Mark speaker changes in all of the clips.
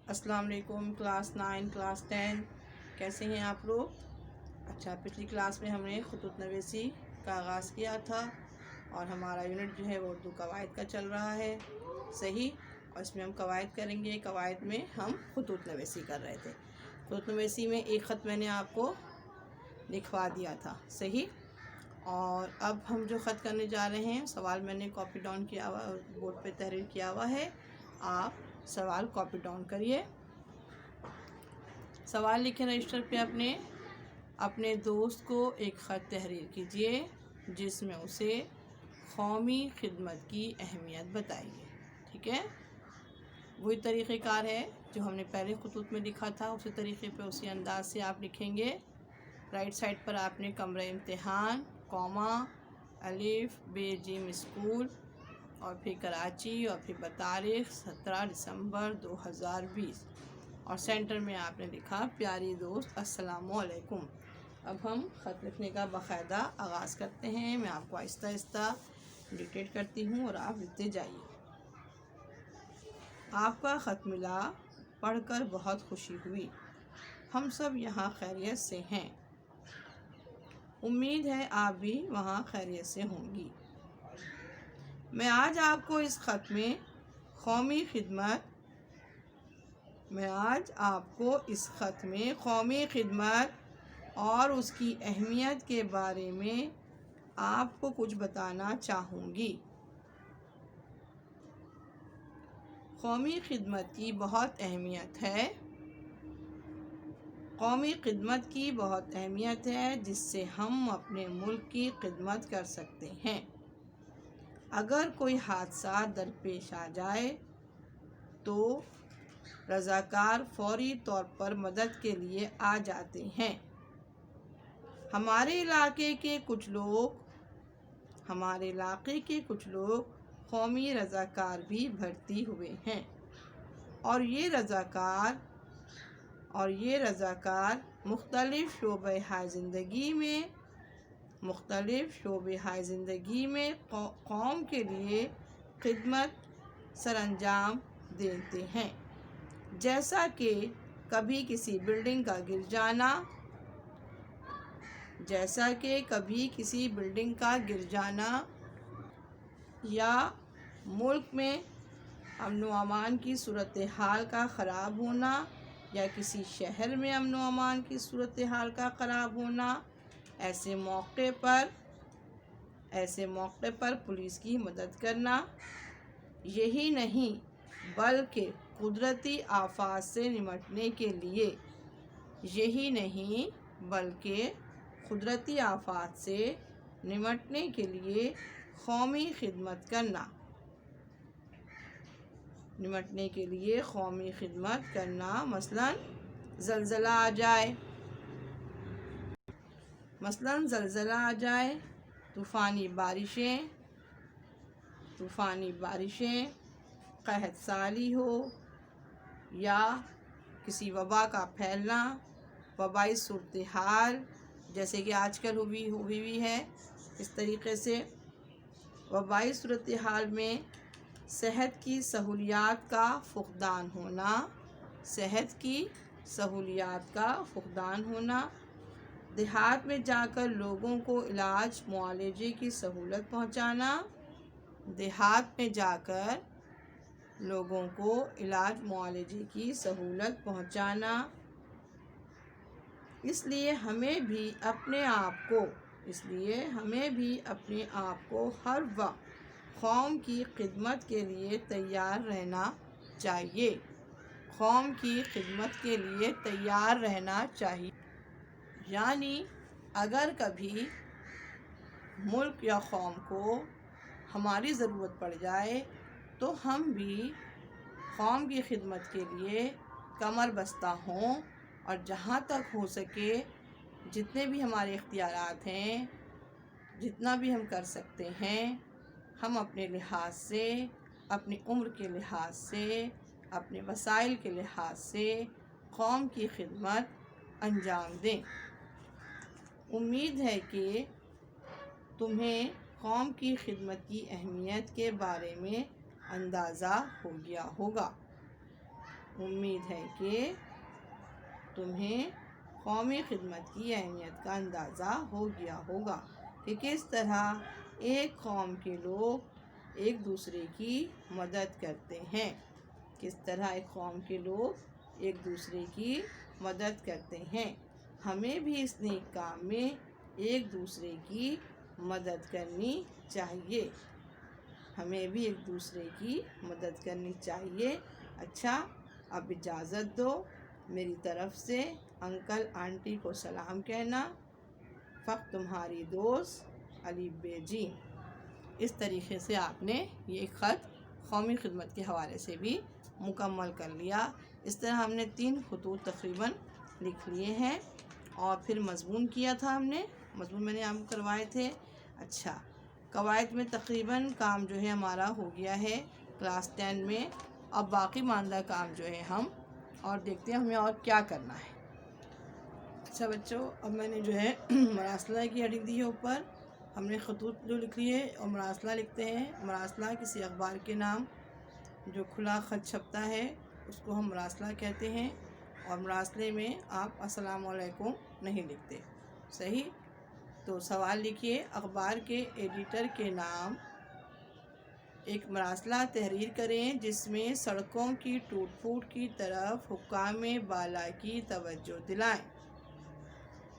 Speaker 1: السلام علیکم class 9 class 10 کیسے ہیں آپ لوگ؟ اچھا، پچھلی کلاس میں ہم نے خطوط نویسی کا آغاز کیا تھا اور ہمارا یونٹ جو ہے وہ اردو قواعد کا چل رہا ہے، صحیح؟ اور اس میں ہم قواعد کریں گے۔ قواعد میں ہم خطوط نویسی کر رہے تھے۔ خطوط نویسی میں ایک خط میں نے آپ کو لکھوا دیا تھا، صحیح؟ اور اب ہم جو خط کرنے جا رہے ہیں، سوال میں نے کاپی ڈاؤن کیا ہوا، بورڈ پہ تحریر کیا ہوا ہے، آپ سوال کاپی ڈاؤن کریے۔ سوال لکھیں رجسٹر پہ اپنے دوست کو ایک خط تحریر کیجیے جس میں اسے قومی خدمت کی اہمیت بتائیے، ٹھیک ہے؟ وہی طریقہ کار ہے جو ہم نے پہلے خطوط میں لکھا تھا، اسی طریقے پہ اسی انداز سے آپ لکھیں گے۔ رائٹ سائڈ پر آپ نے کمرہ امتحان، کوما، الف بے جیم اسکول اور پھر کراچی اور پھر بتاریخ 17 دسمبر 2020 اور سینٹر میں آپ نے لکھا پیاری دوست السلام علیکم۔ اب ہم خط لکھنے کا باقاعدہ آغاز کرتے ہیں۔ میں آپ کو آہستہ آہستہ ڈکٹیٹ کرتی ہوں اور آپ لکھتے جائیے۔ آپ کا خط ملا، پڑھ کر بہت خوشی ہوئی۔ ہم سب یہاں خیریت سے ہیں۔ امید ہے آپ بھی وہاں خیریت سے ہوں گی۔ میں آج آپ کو اس خط میں قومی خدمت اور اس کی اہمیت کے بارے میں آپ کو کچھ بتانا چاہوں گی۔ قومی خدمت کی بہت اہمیت ہے۔ قومی خدمت کی بہت اہمیت ہے جس سے ہم اپنے ملک کی خدمت کر سکتے ہیں۔ اگر کوئی حادثہ درپیش آ جائے تو رضاکار فوری طور پر مدد کے لیے آ جاتے ہیں۔ ہمارے علاقے کے کچھ لوگ قومی رضاکار بھی بھرتی ہوئے ہیں اور یہ رضاکار مختلف شعبۂ زندگی میں قوم کے لیے خدمت سر انجام دیتے ہیں، جیسا کہ کبھی کسی بلڈنگ کا گر جانا یا ملک میں امن و امان کی صورتحال کا خراب ہونا یا کسی شہر میں امن و امان کی صورتحال کا خراب ہونا۔ ایسے موقع پر پولیس کی مدد کرنا۔ یہی نہیں بلکہ قدرتی آفات سے نمٹنے کے لیے قومی خدمت کرنا، مثلاً زلزلہ آ جائے، طوفانی بارشیں، قحط سالی ہو یا کسی وبا کا پھیلنا، وبائی صورتحال جیسے کہ آج کل ہوئی ہے۔ اس طریقے سے وبائی صورتحال میں صحت کی سہولیات کا فقدان ہونا، دیہات میں جا کر لوگوں کو علاج معالجے کی سہولت پہنچانا۔ اس لیے ہمیں بھی اپنے آپ کو ہر وقت قوم کی خدمت کے لیے تیار رہنا چاہیے۔ یعنی اگر کبھی ملک یا قوم کو ہماری ضرورت پڑ جائے تو ہم بھی قوم کی خدمت کے لیے کمر بستہ ہوں اور جہاں تک ہو سکے جتنے بھی ہمارے اختیارات ہیں، جتنا بھی ہم کر سکتے ہیں، ہم اپنے لحاظ سے، اپنی عمر کے لحاظ سے، اپنے وسائل کے لحاظ سے قوم کی خدمت انجام دیں۔ امید ہے کہ تمہیں قوم کی خدمت کی اہمیت کے بارے میں اندازہ ہو گیا ہوگا۔ امید ہے کہ تمہیں قومی خدمت کی اہمیت کا اندازہ ہو گیا ہوگا کہ کس طرح ایک قوم کے لوگ ایک دوسرے کی مدد کرتے ہیں، کس طرح ایک قوم کے لوگ ایک دوسرے کی مدد کرتے ہیں۔ ہمیں بھی اس نیک کام میں ایک دوسرے کی مدد کرنی چاہیے، ہمیں بھی ایک دوسرے کی مدد کرنی چاہیے۔ اچھا، اب اجازت دو، میری طرف سے انکل آنٹی کو سلام کہنا۔ فقط تمہاری دوست علی بے جی۔ اس طریقے سے آپ نے یہ خط قومی خدمت کے حوالے سے بھی مکمل کر لیا۔ اس طرح ہم نے 3 خطوط تقریباً لکھ لیے ہیں، اور پھر مضمون کیا تھا ہم نے، مضمون میں نے آپ کو کروائے تھے۔ اچھا، قواعد میں تقریباً کام جو ہے ہمارا ہو گیا ہے کلاس 10 میں۔ اب باقی ماندہ کام جو ہے ہم اور دیکھتے ہیں ہمیں اور کیا کرنا ہے۔ اچھا بچوں، اب میں نے جو ہے مراسلہ کی ہیڈنگ دی ہے اوپر، ہم نے خطوط جو لکھ لیے اور مراسلہ لکھتے ہیں۔ مراسلہ کسی اخبار کے نام جو کھلا خط چھپتا ہے اس کو ہم مراسلہ کہتے ہیں، اور مراسلے میں آپ السلام علیکم نہیں لکھتے، صحیح؟ تو سوال لکھیے، اخبار کے ایڈیٹر کے نام ایک مراسلہ تحریر کریں جس میں سڑکوں کی ٹوٹ پھوٹ کی طرف حکام بالا کی توجہ دلائیں۔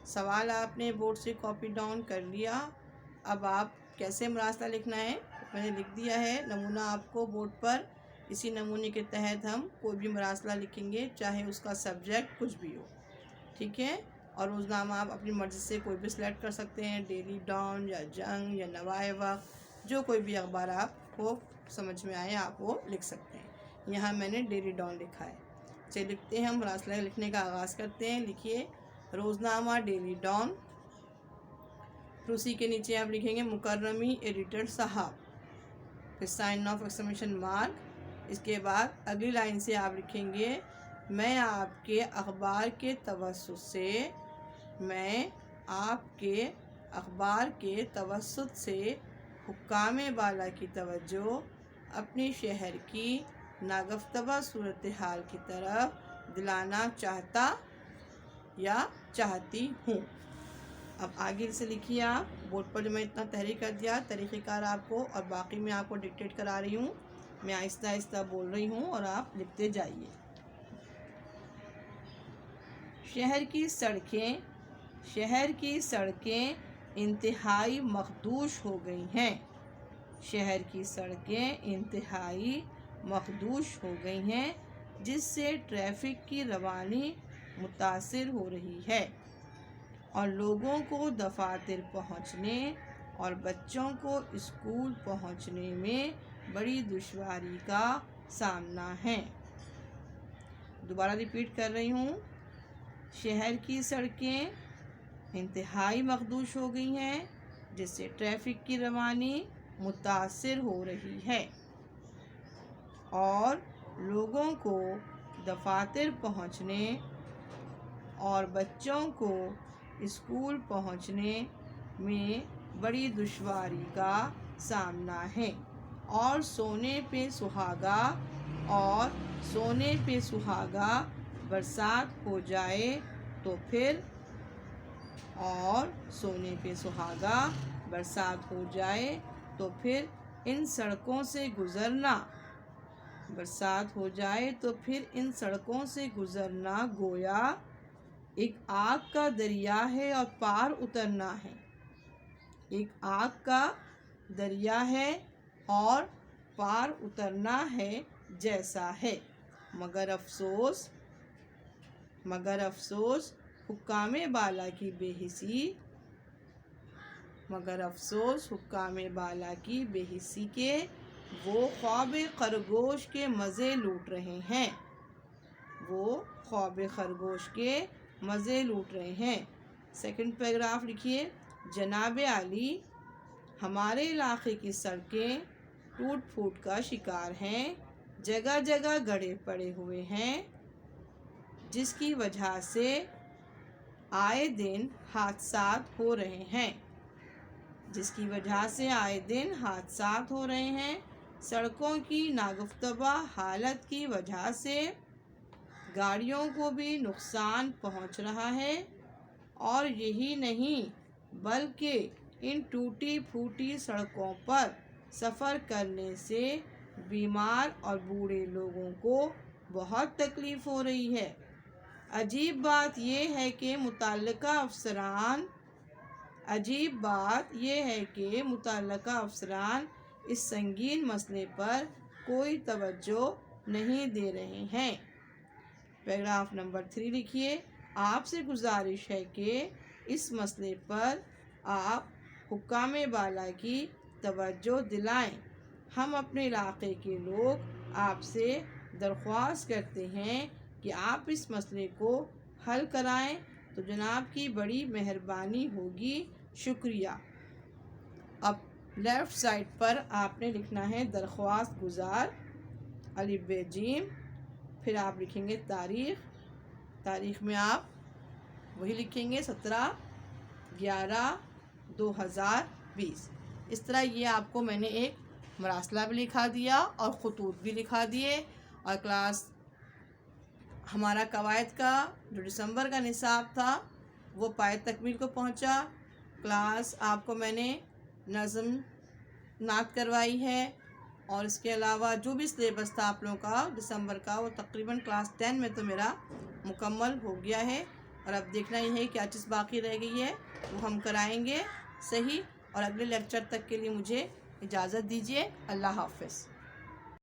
Speaker 1: سوال آپ نے بورڈ سے کاپی ڈاؤن کر لیا۔ اب آپ کیسے مراسلہ لکھنا ہے میں نے لکھ دیا ہے، نمونہ آپ کو بورڈ پر۔ اسی نمونے کے تحت ہم کوئی بھی مراسلہ لکھیں گے، چاہے اس کا سبجیکٹ کچھ بھی ہو، ٹھیک ہے؟ اور روزنامہ آپ اپنی مرضی سے کوئی بھی سلیکٹ کر سکتے ہیں، ڈیلی ڈان یا جنگ یا نوائے وقت، جو کوئی بھی اخبار آپ کو سمجھ میں آئے آپ وہ لکھ سکتے ہیں۔ یہاں میں نے ڈیلی ڈان لکھا ہے۔ چلیے لکھتے ہیں، ہم مراسلہ لکھنے کا آغاز کرتے ہیں۔ لکھیے روزنامہ ڈیلی ڈان، پھر اسی کے نیچے آپ لکھیں گے مکرمی ایڈیٹر صاحب، پھر سائن آف ایکسکلیمیشن مارک۔ اس کے بعد اگلی لائن سے آپ لکھیں گے میں آپ کے اخبار کے توسط سے حکام بالا کی توجہ اپنی شہر کی ناگفتہ صورتحال کی طرف دلانا چاہتا یا چاہتی ہوں۔ اب آگے سے لکھیے، آپ بورڈ پر جو میں اتنا تحریر کر دیا، طریقہ کار آپ کو، اور باقی میں آپ کو ڈکٹیٹ کرا رہی ہوں، میں آہستہ آہستہ بول رہی ہوں اور آپ لکھتے جائیے۔ شہر کی سڑکیں انتہائی مخدوش ہو گئی ہیں۔ شہر کی سڑکیں انتہائی مخدوش ہو گئی ہیں، جس سے ٹریفک کی روانی متاثر ہو رہی ہے، اور لوگوں کو دفاتر پہنچنے اور بچوں کو اسکول پہنچنے میں بڑی دشواری کا سامنا ہے۔ دوبارہ ریپیٹ کر رہی ہوں، شہر کی سڑکیں انتہائی مخدوش ہو گئی ہیں، جس سے ٹریفک کی روانی متاثر ہو رہی ہے، اور لوگوں کو دفاتر پہنچنے اور بچوں کو اسکول پہنچنے میں بڑی دشواری کا سامنا ہے، اور سونے پہ سہاگا برسات ہو جائے تو پھر ان سڑکوں سے گزرنا گویا ایک آگ کا دریا ہے اور پار اترنا ہے، ایک آگ کا دریا ہے اور پار اترنا ہے جیسا ہے۔ مگر افسوس حکام بالا کی بے حسی کے وہ خواب خرگوش کے مزے لوٹ رہے ہیں۔ سیکنڈ پیراگراف لکھیے، جناب عالی، ہمارے علاقے کی سڑکیں ٹوٹ پھوٹ کا شکار ہیں، جگہ جگہ گڑھے پڑے ہوئے ہیں، جس کی وجہ سے آئے دن حادثات ہو رہے ہیں۔ سڑکوں کی ناگفتہ حالت کی وجہ سے گاڑیوں کو بھی نقصان پہنچ رہا ہے، اور یہی نہیں بلکہ ان ٹوٹی پھوٹی سڑکوں پر سفر کرنے سے بیمار اور بوڑھے لوگوں کو بہت تکلیف ہو رہی ہے۔ عجیب بات یہ ہے کہ متعلقہ افسران اس سنگین مسئلے پر کوئی توجہ نہیں دے رہے ہیں۔ پیراگراف نمبر 3 لکھیے، آپ سے گزارش ہے کہ اس مسئلے پر آپ حکام بالا کی توجہ دلائیں۔ ہم اپنے علاقے کے لوگ آپ سے درخواست کرتے ہیں کہ آپ اس مسئلے کو حل کرائیں تو جناب کی بڑی مہربانی ہوگی، شکریہ۔ اب لیفٹ سائڈ پر آپ نے لکھنا ہے درخواست گزار الف ب ج، پھر آپ لکھیں گے تاریخ میں آپ وہی لکھیں گے 17/11/2020۔ اس طرح یہ آپ کو میں نے ایک مراسلہ بھی لکھا دیا اور خطوط بھی لکھا دیے، اور کلاس ہمارا قواعد کا جو دسمبر کا نصاب تھا وہ پائے تکمیل کو پہنچا۔ کلاس آپ کو میں نے نظم نعت کروائی ہے، اور اس کے علاوہ جو بھی سلیبس تھا آپ لوگوں کا دسمبر کا وہ تقریباً کلاس 10 میں تو میرا مکمل ہو گیا ہے، اور اب دیکھنا یہ ہے کیا چیز باقی رہ گئی ہے وہ ہم کرائیں گے صحیح۔ اور اگلے لیکچر تک کے لیے مجھے اجازت دیجیے۔ اللہ حافظ۔